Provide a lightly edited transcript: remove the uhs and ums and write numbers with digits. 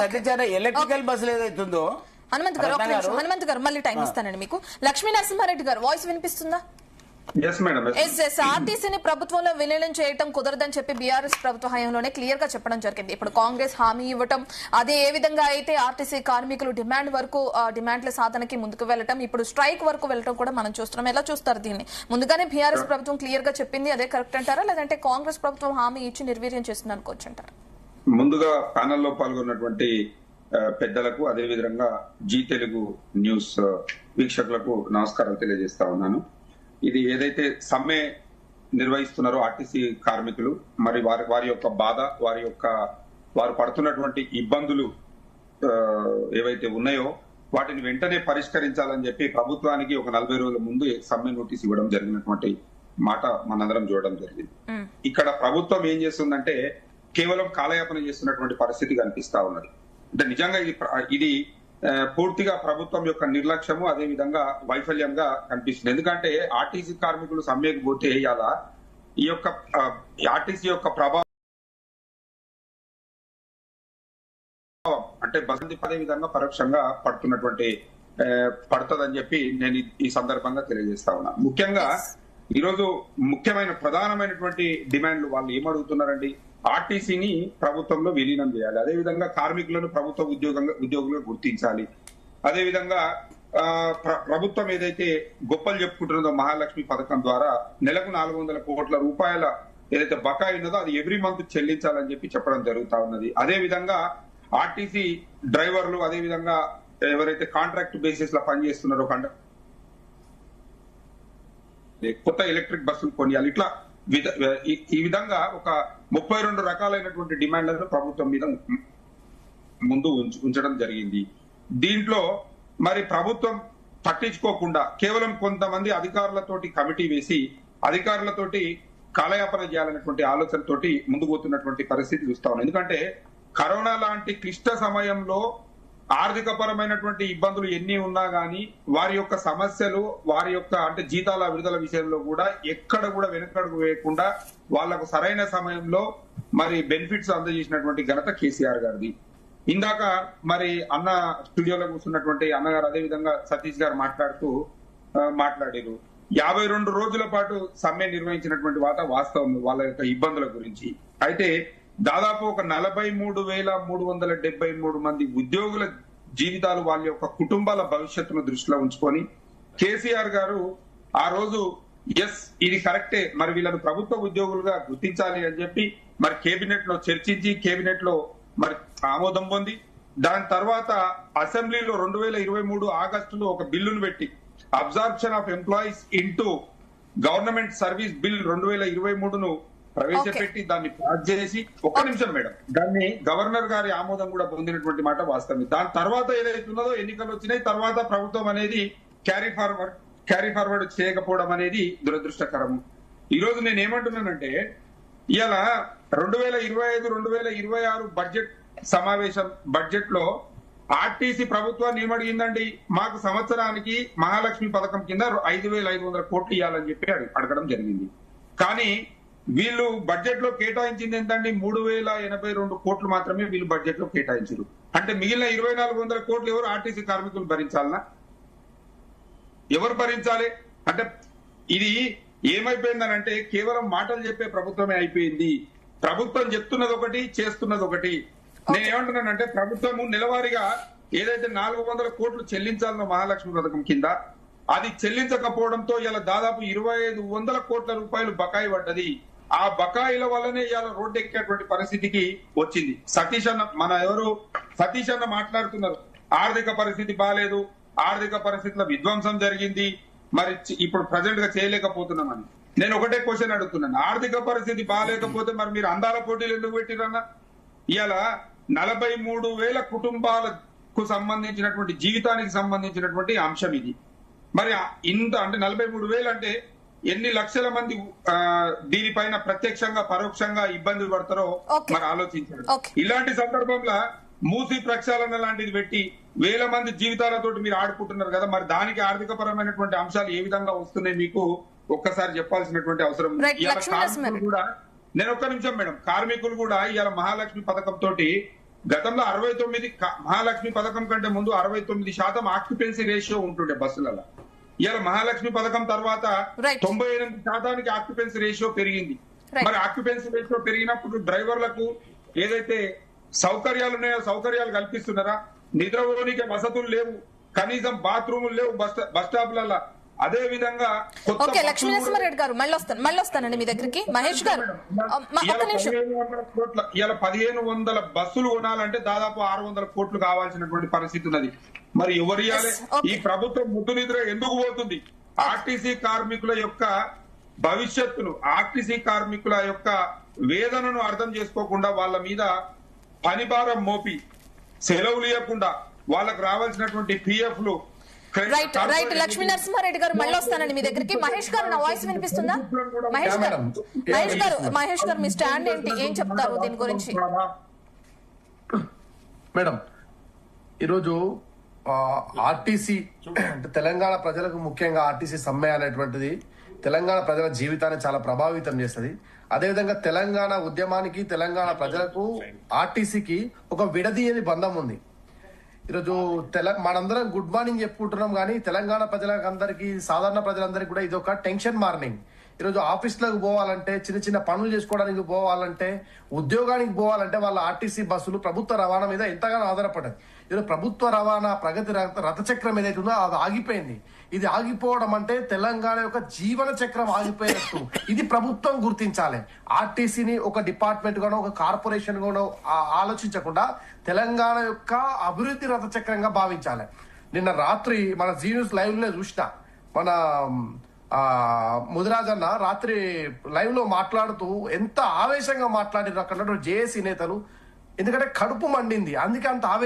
సత్యచార electrical బస్సులు ఏదైతుందో హనుమంత్ గారు మళ్ళీ టైం ఇస్తానండి మీకు. లక్ష్మీ నరసింహారెడ్డి గారు వాయిస్ వినిపిస్తుందా? ఆర్టీసీని ప్రభుత్వంలో విలీనం చేయడం కుదరదని చెప్పి బీఆర్ఎస్ ప్రభుత్వ హయాంలోనే క్లియర్ గా చెప్పడం జరిగింది. ఇప్పుడు కాంగ్రెస్ హామీ ఇవ్వటం, అదే ఏ విధంగా అయితే ఆర్టీసీ కార్మికులు డిమాండ్ల సాధనకి ముందుకు వెళ్లటం, ఇప్పుడు స్ట్రైక్ వరకు వెళ్లటం కూడా మనం చూస్తున్నాం. ఎలా చూస్తారు దీన్ని? ముందుగానే బీఆర్ఎస్ ప్రభుత్వం క్లియర్ గా చెప్పింది, అదే కరెక్ట్ అంటారా, లేదంటే కాంగ్రెస్ ప్రభుత్వం హామీ ఇచ్చి నిర్వీర్యం చేస్తుంది అనుకోవచ్చు అంటారా? ముందుగా ప్యానెల్లో పాల్గొన్నటువంటి పెద్దలకు, అదేవిధంగా జీ తెలుగు న్యూస్ వీక్షకులకు నమస్కారాలు తెలియజేస్తా ఉన్నాను. ఇది ఏదైతే సమ్మె నిర్వహిస్తున్నారో ఆర్టీసీ కార్మికులు, మరి వారి యొక్క బాధ, వారు పడుతున్నటువంటి ఇబ్బందులు ఏవైతే ఉన్నాయో వాటిని వెంటనే పరిష్కరించాలని చెప్పి ప్రభుత్వానికి ఒక 40 రోజుల ముందు సమ్మె నోటీస్ ఇవ్వడం జరిగినటువంటి మాట మనందరం చూడడం జరిగింది. ఇక్కడ ప్రభుత్వం ఏం చేస్తుందంటే కేవలం కాలయాపన చేస్తున్నటువంటి పరిస్థితి కనిపిస్తా ఉన్నది. అంటే నిజంగా ఇది పూర్తిగా ప్రభుత్వం యొక్క నిర్లక్ష్యము, అదే విధంగా వైఫల్యంగా కనిపిస్తుంది. ఎందుకంటే ఆర్టీసీ కార్మికులు సమ్మెకు పోతే ఇలా ఈ యొక్క ఆర్టీసీ యొక్క ప్రభావం అంటే అదే విధంగా పరోక్షంగా పడుతుందని చెప్పి నేను ఈ సందర్భంగా తెలియజేస్తా ఉన్నా. ముఖ్యంగా ఈరోజు ప్రధానమైనటువంటి డిమాండ్లు వాళ్ళు ఏమడుగుతున్నారండి? ఆర్టీసీని ప్రభుత్వంలో విలీనం చేయాలి, అదేవిధంగా కార్మికులను ప్రభుత్వ ఉద్యోగులుగా గుర్తించాలి, అదేవిధంగా ప్రభుత్వం ఏదైతే గొప్పలు చెప్పుకుంటున్నదో మహాలక్ష్మి పథకం ద్వారా నెలకు 400 కోట్ల రూపాయల ఏదైతే బకాయి ఉన్నదో అది ఎవ్రీ మంత్ చెల్లించాలని చెప్పి చెప్పడం జరుగుతా ఉన్నది. అదేవిధంగా ఆర్టీసీ డ్రైవర్లు, అదేవిధంగా ఎవరైతే కాంట్రాక్ట్ బేసిస్ లో పనిచేస్తున్నారో కొత్త ఎలక్ట్రిక్ బస్సులు కొనియాలి. ఇట్లా ఈ విధంగా ఒక 32 రకాలైనటువంటి డిమాండ్లను ప్రభుత్వం మీద ముందు ఉంచడం జరిగింది. దీంట్లో మరి ప్రభుత్వం పట్టించుకోకుండా కేవలం కొంతమంది అధికారులతోటి కమిటీ వేసి అధికారులతోటి కాలయాపన చేయాలనేటువంటి ఆలోచనతోటి ముందుకు పోతున్నటువంటి పరిస్థితి చూస్తా ఉన్నాం. ఎందుకంటే కరోనా లాంటి క్లిష్ట సమయంలో ఆర్థిక పరమైనటువంటి ఇబ్బందులు ఎన్ని ఉన్నా గానీ వారి యొక్క సమస్యలు, వారి యొక్క అంటే జీతాల విడుదల విషయంలో కూడా ఎక్కడ కూడా వెనకడుగు వేయకుండా వాళ్లకు సరైన సమయంలో మరి బెనిఫిట్స్ అందజేసినటువంటి ఘనత కేసీఆర్ గారిది. ఇందాక మరి అన్న స్టూడియోలో కూర్చున్నటువంటి అన్నగారు, అదే విధంగా సతీష్ గారు మాట్లాడారు. 52 రోజుల పాటు సమ్మె నిర్వహించినటువంటి వాస్తవం వాళ్ళ యొక్క ఇబ్బందుల గురించి. అయితే దాదాపు ఒక 43,373 మంది ఉద్యోగుల జీవితాలు, వాళ్ళ యొక్క కుటుంబాల భవిష్యత్తును దృష్టిలో ఉంచుకొని కేసీఆర్ గారు ఆ రోజు ఇది కరెక్టే, మరి వీళ్ళను ప్రభుత్వ ఉద్యోగులుగా గుర్తించాలి అని చెప్పి మరి కేబినెట్ లో చర్చించి కేబినెట్ లో మరి ఆమోదం పొంది దాని తర్వాత అసెంబ్లీలో 2023 ఆగస్టులో ఒక బిల్లును పెట్టి absorption of employees into government service bill 2023ను ప్రవేశపెట్టి దాన్ని పాస్ చేసి ఒక్క నిమిషం మేడం దాన్ని గవర్నర్ గారి ఆమోదం కూడా పొందినటువంటి మాట వాస్తవం. దాని తర్వాత ఏదైతే ఉన్నదో ఎన్నికలు వచ్చినాయి, తర్వాత ప్రభుత్వం అనేది క్యారీ ఫార్వర్డ్ చేయకపోవడం అనేది దురదృష్టకరము. ఈ రోజు నేను ఏమంటున్నానంటే ఇలా 2025-2026 బడ్జెట్ లో ఆర్టీసీ ప్రభుత్వాన్ని ఏమడిగిందండి? మాకు సంవత్సరానికి మహాలక్ష్మి పథకం కింద 5,500 కోట్లు ఇవ్వాలని చెప్పి అడగడం జరిగింది. కానీ వీళ్ళు బడ్జెట్ లో కేటాయించింది ఏంటండి? 3,082 కోట్లు మాత్రమే వీళ్ళు బడ్జెట్ లో కేటాయించారు. అంటే మిగిలిన 2,400 కోట్లు ఎవరు? ఆర్టీసీ కార్మికులు భరించాలనా? ఎవరు భరించాలి? అంటే ఇది ఏమైపోయిందనంటే కేవలం మాటలు చెప్పే ప్రభుత్వమే అయిపోయింది. ప్రభుత్వం చెప్తున్నది ఒకటి, చేస్తున్నది ఒకటి. నేనేమంటున్నానంటే ప్రభుత్వము నెలవారీగా ఏదైతే 400 కోట్లు చెల్లించాలనో మహాలక్ష్మి పథకం కింద అది చెల్లించకపోవడంతో ఇలా దాదాపు 2,500 కోట్ల రూపాయలు బకాయి పడ్డది. ఆ బకాయిల వల్లనే ఇవాళ రోడ్డు ఎక్కేటువంటి పరిస్థితికి వచ్చింది. సతీష్ అన్న మాట్లాడుతున్నారు, ఆర్థిక పరిస్థితి బాలేదు, ఆర్థిక పరిస్థితుల విధ్వంసం జరిగింది, మరి ఇప్పుడు ప్రజెంట్ గా చేయలేకపోతున్నామని. నేను ఒకటే క్వశ్చన్ అడుగుతున్నాను, ఆర్థిక పరిస్థితి బాగాలేకపోతే మరి మీరు అందాల పోటీలు ఎందుకు పెట్టిరన్నా? ఇవాళ 43,000 కుటుంబాలకు సంబంధించినటువంటి జీవితానికి సంబంధించినటువంటి అంశం ఇది. మరి ఇంత అంటే 43,000 అంటే ఎన్ని లక్షల మంది దీనిపైన ప్రత్యక్షంగా పరోక్షంగా ఇబ్బంది పడతారో మరి ఆలోచించారు. ఇలాంటి సందర్భంలో మూసి ప్రక్షాళన లాంటిది పెట్టి వేల మంది జీవితాలతో మీరు ఆడుకుంటున్నారు కదా, మరి దానికి ఆర్థిక పరమైనటువంటి అంశాలు ఏ విధంగా వస్తున్నాయి మీకు ఒక్కసారి చెప్పాల్సినటువంటి అవసరం. కూడా నేను ఒక్క నిమిషం మేడం, కార్మికులు కూడా ఇవాళ మహాలక్ష్మి పథకం తోటి గతంలో 69 మహాలక్ష్మి పథకం కంటే ముందు 69% ఆక్యుపెన్సీ రేషియో ఉంటుండే బస్సులలో. ఇవాళ మహాలక్ష్మి పథకం తర్వాత Right. 98% ఆక్యుపెన్సీ రేషియో పెరిగింది. Right. మరి ఆక్యుపెన్సీ రేషియో పెరిగినప్పుడు డ్రైవర్లకు ఏదైతే సౌకర్యాలు ఉన్నాయో సౌకర్యాలు కల్పిస్తున్నారా? నిద్రపోనికి వసతులు లేవు, కనీసం బాత్రూములు లేవు బస్ స్టాప్లలో. అదే విధంగా ఓకే, లక్ష్మీ నరసింహారెడ్డి గారు మళ్ళీ వస్తానండి మీ దగ్గరికి. మహేష్ గారు ఒక్క నిమిషం. ఇలా 1500 బస్సులు కొనాలంటే దాదాపు 600 కోట్లు కావాల్సినటువంటి పరిస్థితి ఉన్నది. మరి ఎవరు ఇవ్వాలి? ఈ ప్రభుత్వం ముద్దు నిద్ర ఎందుకు పోతుంది? ఆర్టీసీ కార్మికుల యొక్క భవిష్యత్తును, ఆర్టీసీ కార్మికుల యొక్క వేదనను అర్థం చేసుకోకుండా వాళ్ళ మీద పనిభారం మోపి సెలవులు ఇవ్వకుండా వాళ్ళకు రావాల్సినటువంటి పిఎఫ్లు. రైట్ లక్ష్మీ నరసింహారెడ్డి గారు మళ్ళీ వస్తానండి మీ దగ్గరికి. మహేష్ గారు నా వాయిస్ వినిపిస్తుందా? మహేష్ గారు మీ స్టాండ్ ఏంటి, ఏం చెప్తారు దీని గురించి? మేడం, ఈరోజు ఆర్టీసీ అంటే తెలంగాణ ప్రజలకు ముఖ్యంగా ఆర్టీసీ సమ్మె అనేటువంటిది తెలంగాణ ప్రజల జీవితాన్ని చాలా ప్రభావితం చేస్తుంది. అదేవిధంగా తెలంగాణ ఉద్యమానికి, తెలంగాణ ప్రజలకు ఆర్టీసీకి ఒక విడదీయని బంధం ఉంది. ఈరోజు మనందరం గుడ్ మార్నింగ్ చెప్పుకుంటున్నాం, కానీ తెలంగాణ ప్రజలందరికీ, సాధారణ ప్రజలందరికీ కూడా ఇది ఒక టెన్షన్ మార్నింగ్. ఈరోజు ఆఫీసులకు పోవాలంటే, చిన్న చిన్న పనులు చేసుకోవడానికి పోవాలంటే, ఉద్యోగానికి పోవాలంటే వాళ్ళ ఆర్టీసీ బస్సులు ప్రభుత్వ రవాణా మీద ఎంతగానో ఆధారపడ్డది. ఈరోజు ప్రభుత్వ రవాణా ప్రగతి రథచక్రం ఏదైతే ఉందో అది ఆగిపోయింది. ఇది ఆగిపోవడం అంటే తెలంగాణ యొక్క జీవన చక్రం ఆగిపోయినట్టు. ఇది ప్రభుత్వం గుర్తించాలి. ఆర్టీసీని ఒక డిపార్ట్మెంట్ గానో ఒక కార్పొరేషన్ గానో ఆలోచించకుండా తెలంగాణ యొక్క అభివృద్ధి రథచక్రంగా భావించాలి. నిన్న రాత్రి మన జీ న్యూస్ లైవ్ లో చూసిన మన ముదిరాజన్న రాత్రి లైవ్ లో మాట్లాడుతూ ఎంత ఆవేశంగా మాట్లాడారు అక్కడ జేఏసీ నేతలు. ఎందుకంటే కడుపు మండింది, అందుకే అంత ఆవేశం